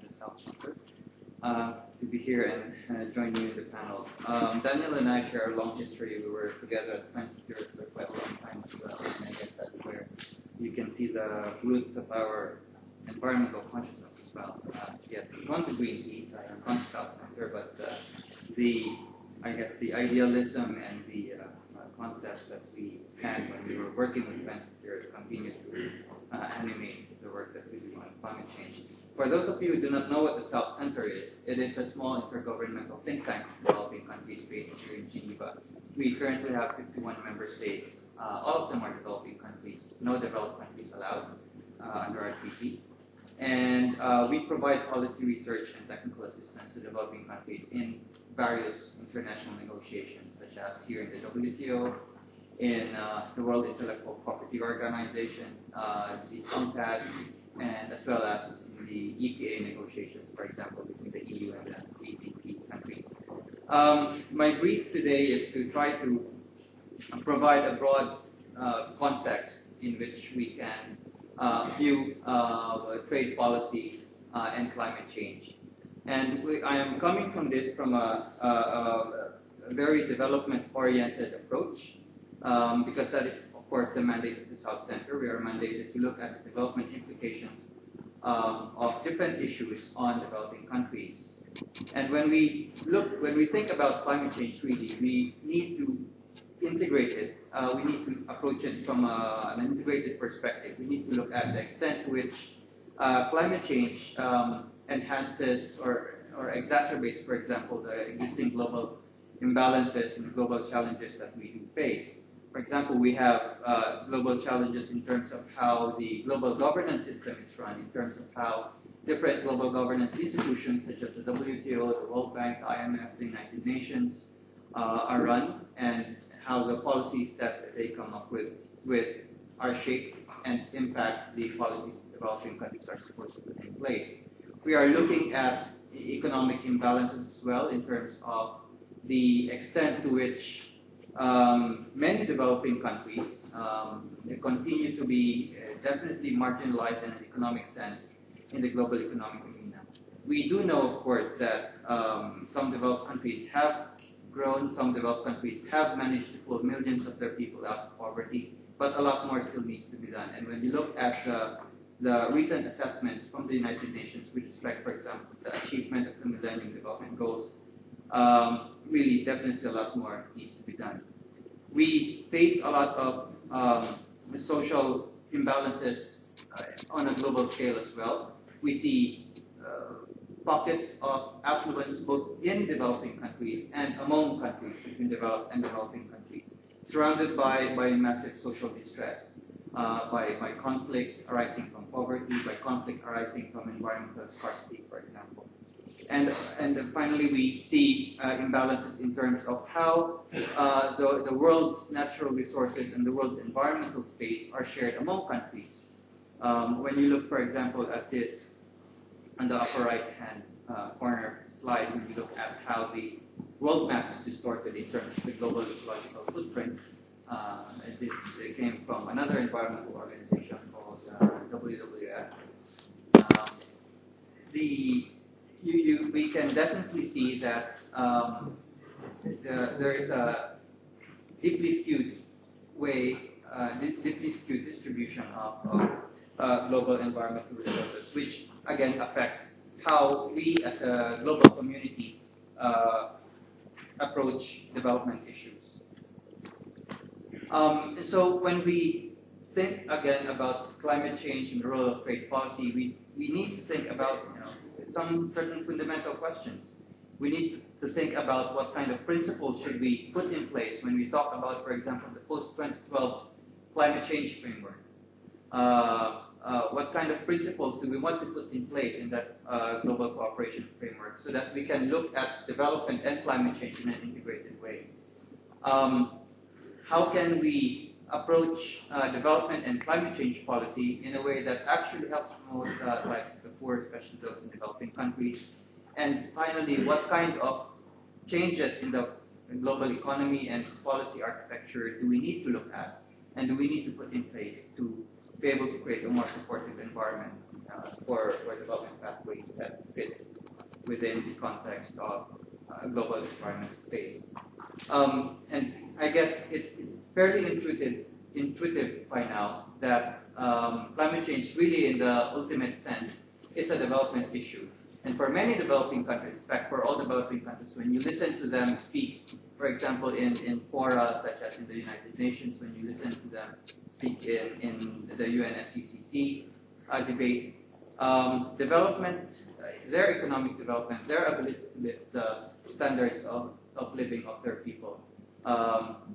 the South Center, to be here and join you in the panel. Daniel and I share a long history. We were together at Friends of the Earth for quite a long time as well, and I guess that's where you can see the roots of our environmental consciousness as well. Yes, we want to Greenpeace, I am on South Center, but I guess the idealism and the concepts that we had when we were working with Friends of the Earth continue to animate the work that we do on climate change. For those of you who do not know what the South Center is, it is a small intergovernmental think tank of developing countries based here in Geneva. We currently have 51 member states. All of them are developing countries. No developed countries allowed under our treaty. And we provide policy research and technical assistance to developing countries in various international negotiations, such as here in the WTO, in the World Intellectual Property Organization, the UNCTAD, and as well as in the EPA negotiations, for example, between the EU and the ACP countries. My brief today is to try to provide a broad context in which we can view trade policy and climate change. And I am coming from this from a very development-oriented approach, because that is, of course, the mandate of the South Center. We are mandated to look at the development implications of different issues on developing countries. And when we think about climate change, really, we need to integrate it. We need to approach it from an integrated perspective. We need to look at the extent to which climate change enhances or exacerbates, for example, the existing global imbalances and global challenges that we do face. For example, we have global challenges in terms of how the global governance system is run, in terms of how different global governance institutions such as the WTO, the World Bank, the IMF, the United Nations are run, and how the policies that they come up with are shaped and impact the policies developing countries are supposed to put in place. We are looking at economic imbalances as well in terms of the extent to which many developing countries continue to be definitely marginalized in an economic sense in the global economic arena. We do know, of course, that some developed countries have grown, some developed countries have managed to pull millions of their people out of poverty, but a lot more still needs to be done. And when you look at the recent assessments from the United Nations with respect, for example, the achievement of the Millennium Development Goals, really, definitely a lot more needs to be done. We face a lot of social imbalances on a global scale as well. We see pockets of affluence both in developing countries and among countries, between developed and developing countries, surrounded by massive social distress, by conflict arising from poverty, by conflict arising from environmental scarcity, for example. And finally, we see imbalances in terms of how the world's natural resources and the world's environmental space are shared among countries. When you look, for example, at this on the upper right-hand corner slide, when you look at how the world map is distorted in terms of the global ecological footprint, this came from another environmental organization called WWF. We can definitely see that there is a deeply skewed distribution of global environmental resources, which again affects how we as a global community approach development issues. So when we think again about climate change and the role of trade policy, we need to think about some certain fundamental questions. We need to think about what kind of principles should we put in place when we talk about, for example, the post-2012 climate change framework. What kind of principles do we want to put in place in that global cooperation framework so that we can look at development and climate change in an integrated way? How can we approach development and climate change policy in a way that actually helps promote like the poor, especially those in developing countries? And finally, what kind of changes in the global economy and policy architecture do we need to look at and do we need to put in place to be able to create a more supportive environment for development pathways that fit within the context of global environment space. And I guess it's fairly intuitive by now that climate change really in the ultimate sense is a development issue. And for many developing countries, in fact, for all developing countries, when you listen to them speak, for example, in fora such as in the United Nations, when you listen to them speak in the UNFCCC debate, development, their economic development, their ability to lift the standards of living of their people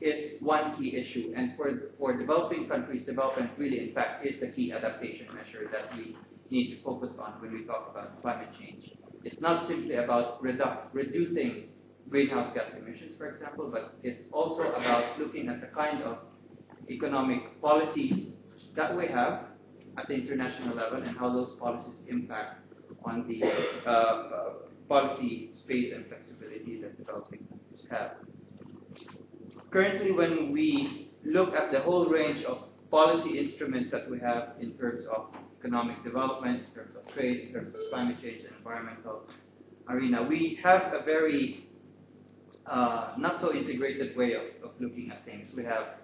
is one key issue. And for developing countries, development really, in fact, is the key adaptation measure that we need to focus on when we talk about climate change. It's not simply about reducing greenhouse gas emissions, for example, but it's also about looking at the kind of economic policies that we have at the international level and how those policies impact on the policy space and flexibility that developing countries have. Currently, when we look at the whole range of policy instruments that we have in terms of economic development, in terms of trade, in terms of climate change and environmental arena, we have a very not so integrated way of looking at things. We have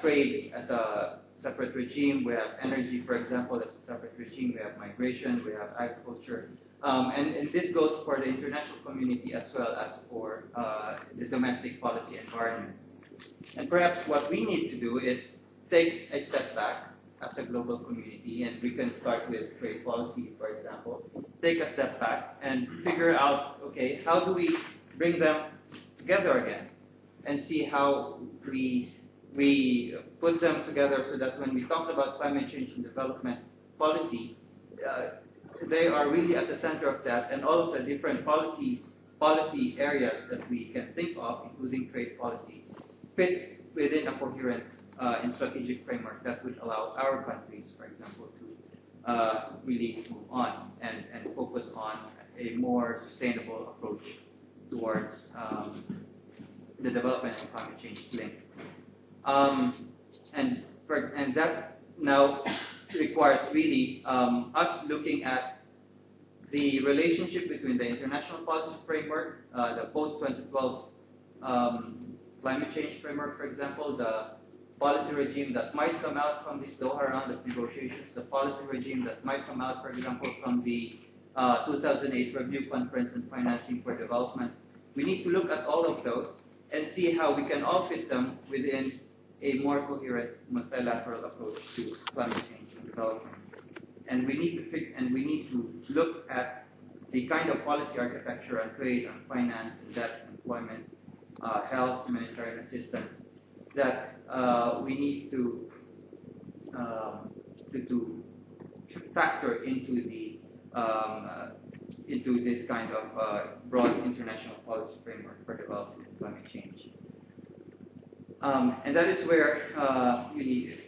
trade as a separate regime, we have energy, for example, as a separate regime, we have migration, we have agriculture, and this goes for the international community as well as for the domestic policy environment. And perhaps what we need to do is take a step back as a global community, and we can start with trade policy, for example, take a step back and figure out, okay, how do we bring them together again and see how we put them together so that when we talk about climate change and development policy, they are really at the center of that, and all of the different policy areas that we can think of, including trade policy, fits within a coherent and strategic framework that would allow our countries, for example, to really move on and focus on a more sustainable approach towards the development and climate change link. And that now requires really us looking at the relationship between the international policy framework, the post-2012 climate change framework, for example, the policy regime that might come out from this Doha round of negotiations, the policy regime that might come out, for example, from the 2008 Review Conference on Financing for Development. We need to look at all of those and see how we can all fit them within a more coherent multilateral approach to climate change and development. And we need to look at the kind of policy architecture on trade, on finance, and debt, employment, health, humanitarian assistance that we need to factor into this kind of broad international policy framework for development and climate change. And that is where really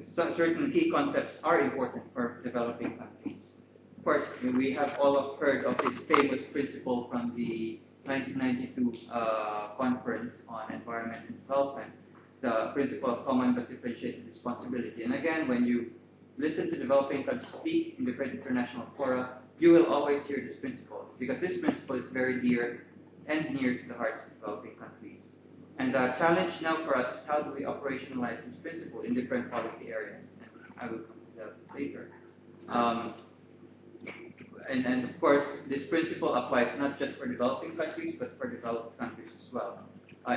certain key concepts are important for developing countries. Of course, we have all heard of this famous principle from the 1992 Conference on Environment and Development, the principle of common but differentiated responsibility. And again, when you listen to developing countries speak in different international fora, you will always hear this principle, because this principle is very dear and near to the hearts of developing countries. And the challenge now for us is how do we operationalize this principle in different policy areas? And I will come to that later. And of course, this principle applies not just for developing countries, but for developed countries as well.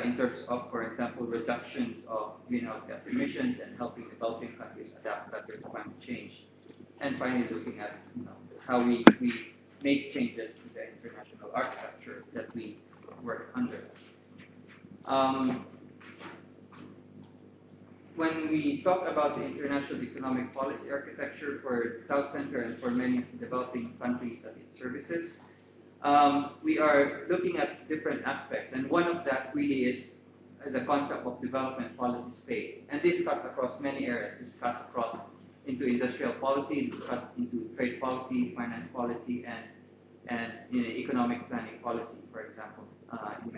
In terms of, for example, reductions of greenhouse gas emissions and helping developing countries adapt better to climate change. And finally, looking at how we make changes to the international architecture that we work under. When we talk about the international economic policy architecture for South Center and for many of the developing countries that it services, we are looking at different aspects, and one of that really is the concept of development policy space. And this cuts across many areas. This cuts across into industrial policy, this cuts into trade policy, finance policy, and economic planning policy, for example, in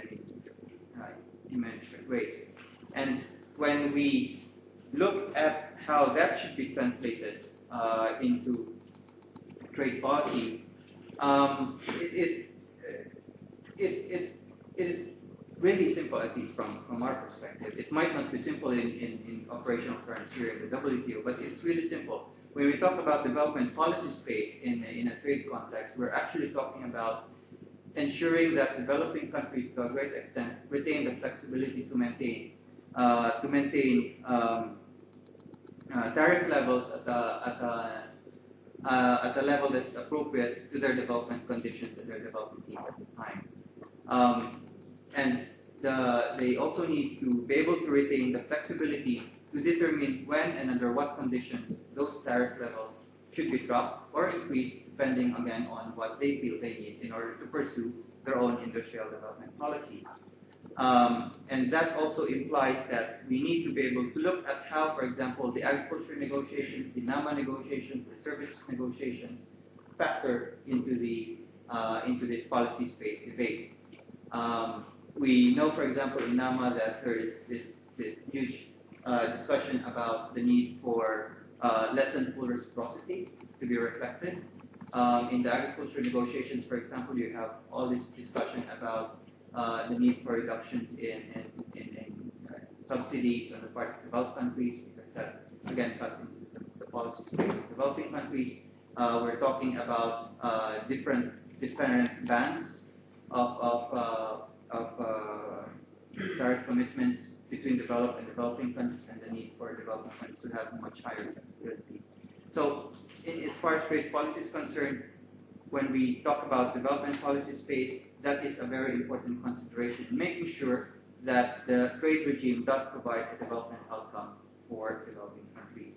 many different ways. And when we look at how that should be translated into trade policy, it is really simple, at least from our perspective. It might not be simple in operational terms here in the WTO, but it's really simple. When we talk about development policy space in a trade context, we're actually talking about ensuring that developing countries, to a great extent, retain the flexibility to maintain tariff levels at a level that's appropriate to their development conditions and their development needs at the time. And they also need to be able to retain the flexibility to determine when and under what conditions those tariff levels should be dropped or increased, depending again on what they feel they need in order to pursue their own industrial development policies. And that also implies that we need to be able to look at how, for example, the agriculture negotiations, the NAMA negotiations, the services negotiations factor into this policy space debate. We know, for example, in NAMA that there is this huge discussion about the need for less than full reciprocity to be reflected. In the agriculture negotiations, for example, you have all this discussion about the need for reductions in subsidies on the part of developed countries, because that again cuts into the policy space of developing countries. We're talking about different bands of tariff commitments between developed and developing countries, and the need for developing countries to have much higher flexibility. So, as far as trade policy is concerned, when we talk about development policy space, that is a very important consideration, making sure that the trade regime does provide a development outcome for developing countries.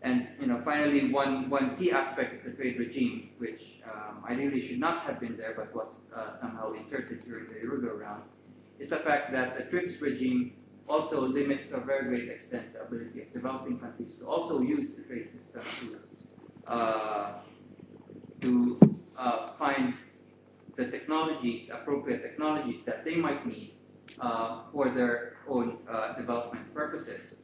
And finally, one key aspect of the trade regime, which ideally should not have been there but was somehow inserted during the Uruguay round, is the fact that the TRIPS regime also limits to a very great extent the ability of developing countries to also use the trade system to find the technologies, the appropriate technologies that they might need for their own development purposes.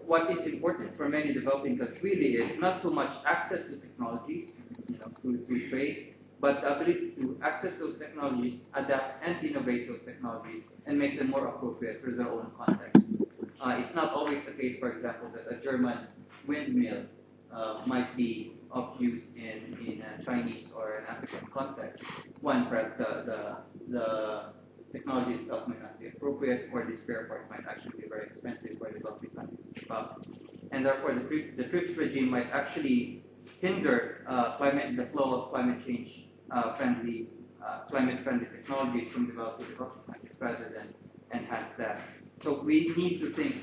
What is important for many developing countries really is not so much access to technologies, through trade, but the ability to access those technologies, adapt and innovate those technologies, and make them more appropriate for their own context. It's not always the case, for example, that a German windmill might be of use in a Chinese or an African context. One, perhaps the technology itself might not be appropriate, or the spare part might actually be very expensive for the developing countries to keep up. And therefore, the TRIPS regime might actually hinder the flow of climate change climate-friendly technologies from developing countries rather than enhance that. So we need to think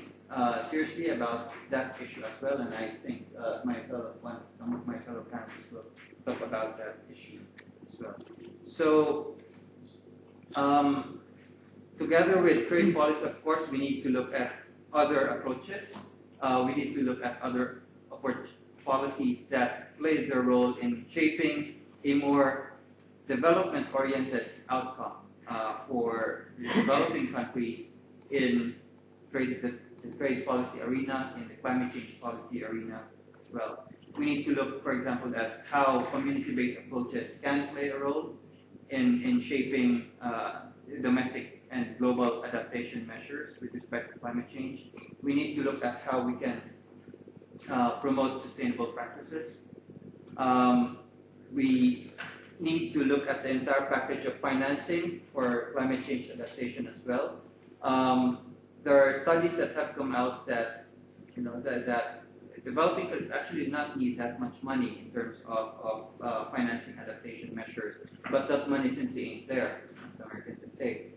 seriously about that issue as well, and I think some of my fellow panelists will talk about that issue as well. So, together with trade policy, of course, we need to look at other approaches. We need to look at other policies that play their role in shaping a more development-oriented outcome for developing countries in the trade policy arena, in the climate change policy arena as well. We need to look, for example, at how community-based approaches can play a role in shaping domestic and global adaptation measures with respect to climate change. We need to look at how we can promote sustainable practices. We need to look at the entire package of financing for climate change adaptation as well. There are studies that have come out that that developing countries actually not need that much money in terms of financing adaptation measures, but that money simply ain't there, as the Americans would say.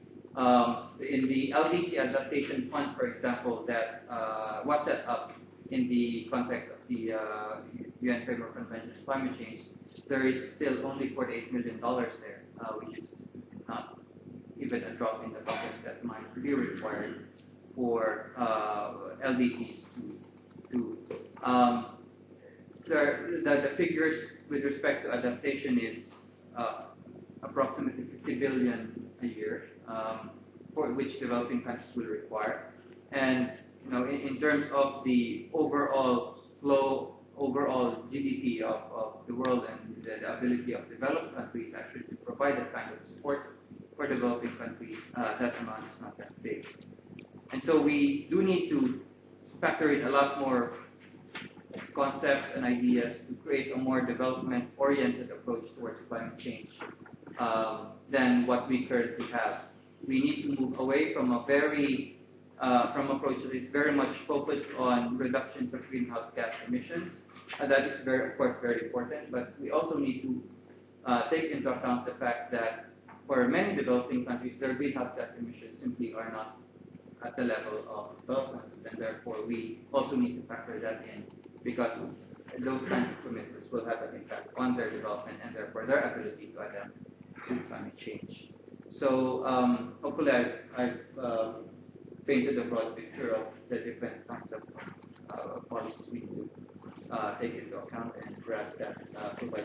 In the LDC Adaptation Fund, for example, that was set up in the context of the UN Framework Convention on Climate Change, there is still only $48 million there, which is not even a drop in the bucket that might be required for LDCs to do. The figures with respect to adaptation is approximately 50 billion a year, for which developing countries will require. And in terms of the overall flow overall GDP of the world and the ability of developed countries actually to provide that kind of support for developing countries, that amount is not that big. And so we do need to factor in a lot more concepts and ideas to create a more development-oriented approach towards climate change than what we currently have. We need to move away from a from approach that is very much focused on reductions of greenhouse gas emissions. And that is of course, very important. But we also need to take into account the fact that for many developing countries, their greenhouse gas emissions simply are not at the level of developed countries, and therefore we also need to factor that in because those kinds of commitments will have an impact on their development and therefore their ability to adapt to climate change. So hopefully I've painted a broad picture of the different kinds of policies we need to take into account, and perhaps that provides